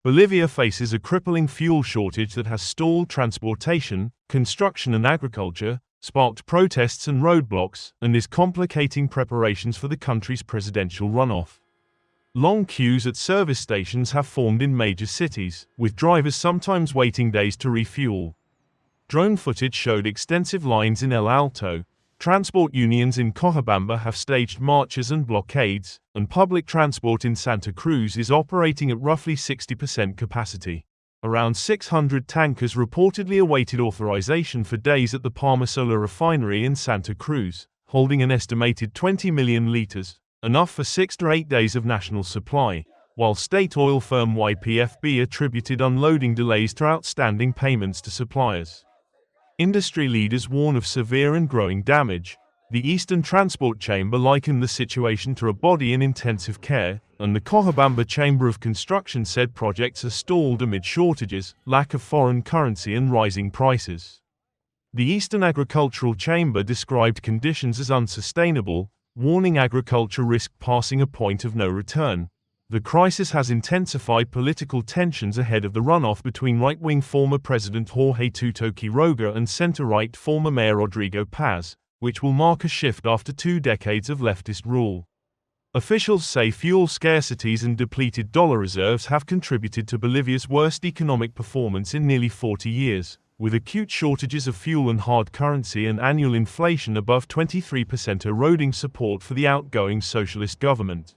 Bolivia faces a crippling fuel shortage that has stalled transportation, construction and agriculture, sparked protests and roadblocks, and is complicating preparations for the country's presidential runoff. Long queues at service stations have formed in major cities, with drivers sometimes waiting days to refuel. Drone footage showed extensive lines in Alto. Transport unions in Cochabamba have staged marches and blockades, and public transport in Santa Cruz is operating at roughly 60% capacity. Around 600 tankers reportedly awaited authorization for days at the Palmasola refinery in Santa Cruz, holding an estimated 20 million liters, enough for 6 to 8 days of national supply, while state oil firm YPFB attributed unloading delays to outstanding payments to suppliers. Industry leaders warn of severe and growing damage. The Eastern Transport Chamber likened the situation to a body in intensive care, and the Cochabamba Chamber of Construction said projects are stalled amid shortages, lack of foreign currency and rising prices. The Eastern Agricultural Chamber described conditions as unsustainable, warning agriculture risked passing a point of no return. The crisis has intensified political tensions ahead of the runoff between right-wing former President Jorge Tuto Quiroga and center-right former Mayor Rodrigo Paz, which will mark a shift after 2 decades of leftist rule. Officials say fuel scarcities and depleted dollar reserves have contributed to Bolivia's worst economic performance in nearly 40 years, with acute shortages of fuel and hard currency and annual inflation above 23% eroding support for the outgoing socialist government.